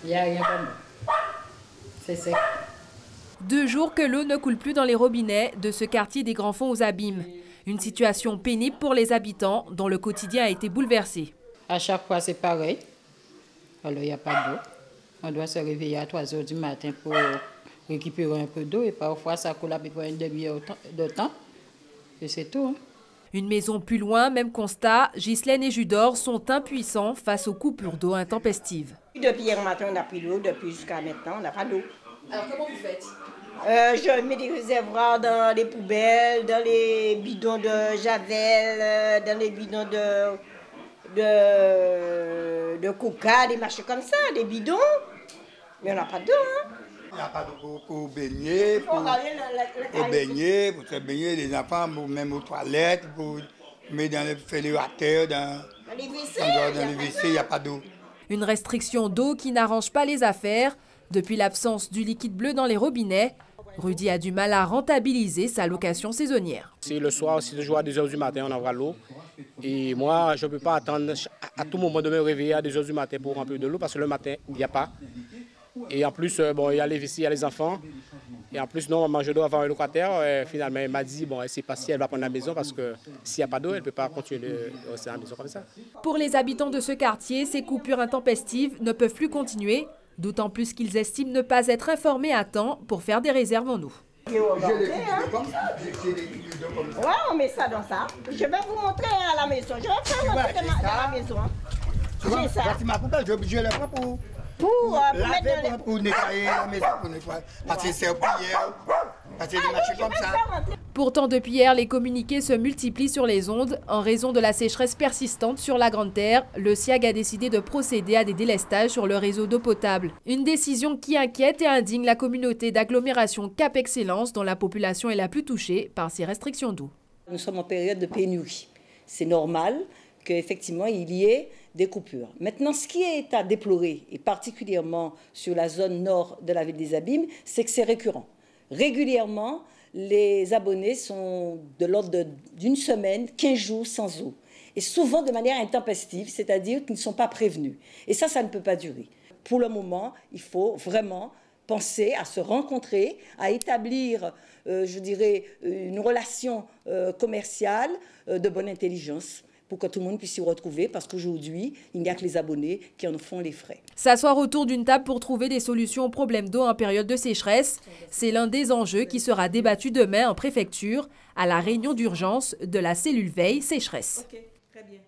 Il n'y a rien comme ça. C'est sec. 2 jours que l'eau ne coule plus dans les robinets de ce quartier des Grands Fonds aux Abîmes. Une situation pénible pour les habitants dont le quotidien a été bouleversé. À chaque fois, c'est pareil. Alors, il n'y a pas d'eau. On doit se réveiller à 3 h du matin pour récupérer un peu d'eau. Et parfois, ça coule à peu près une demi-heure de temps. Et c'est tout. Une maison plus loin, même constat, Ghislaine et Judor sont impuissants face aux coupures d'eau intempestives. Depuis hier matin, on a pris l'eau. Depuis jusqu'à maintenant, on n'a pas d'eau. Alors comment vous faites? Je mets des réservoirs dans les poubelles, dans les bidons de javel, dans les bidons de coca, des machins comme ça, des bidons. Mais on n'a pas d'eau. Hein. Il n'y a pas d'eau pour baigner, pour se baigner, les enfants, même aux toilettes, pour mettre dans les à terre, dans les WC, il n'y a pas d'eau. Une restriction d'eau qui n'arrange pas les affaires. Depuis l'absence du liquide bleu dans les robinets, Rudy a du mal à rentabiliser sa location saisonnière. Si le soir, si je joue à 2 h du matin, on aura l'eau. Et moi, je ne peux pas attendre à tout moment de me réveiller à 2 h du matin pour remplir de l'eau parce que le matin, il n'y a pas. Et en plus, il y a les WC, il y a les enfants. Et en plus, non, je dois avoir un locataire. Finalement, elle m'a dit, elle ne sait pas si elle va prendre la maison parce que s'il n'y a pas d'eau, elle ne peut pas continuer de rester à la maison comme ça. Pour les habitants de ce quartier, ces coupures intempestives ne peuvent plus continuer. D'autant plus qu'ils estiment ne pas être informés à temps pour faire des réserves en eau. Ouais, on met ça dans ça. Je vais vous montrer à la maison. Je vais faire montrer à la maison. J'ai ça. Je le prends pour nettoyer la maison, pour nettoyer. Parce que c'est hier, parce que des machins comme ça. Pourtant, depuis hier, les communiqués se multiplient sur les ondes. En raison de la sécheresse persistante sur la Grande Terre, le SIAG a décidé de procéder à des délestages sur le réseau d'eau potable. Une décision qui inquiète et indigne la communauté d'agglomération Cap Excellence, dont la population est la plus touchée par ces restrictions d'eau. Nous sommes en période de pénurie. C'est normal qu'effectivement il y ait des coupures. Maintenant, ce qui est à déplorer, et particulièrement sur la zone nord de la ville des Abîmes, c'est que c'est récurrent. Régulièrement, les abonnés sont de l'ordre d'une semaine, 15 jours sans eau. Et souvent de manière intempestive, c'est-à-dire qu'ils ne sont pas prévenus. Et ça ne peut pas durer. Pour le moment, il faut vraiment penser à se rencontrer, à établir, je dirais, une relation commerciale de bonne intelligence pour que tout le monde puisse s'y retrouver, parce qu'aujourd'hui, il n'y a que les abonnés qui en font les frais. S'asseoir autour d'une table pour trouver des solutions aux problèmes d'eau en période de sécheresse, c'est l'un des enjeux qui sera débattu demain en préfecture à la réunion d'urgence de la cellule veille sécheresse. Ok, très bien.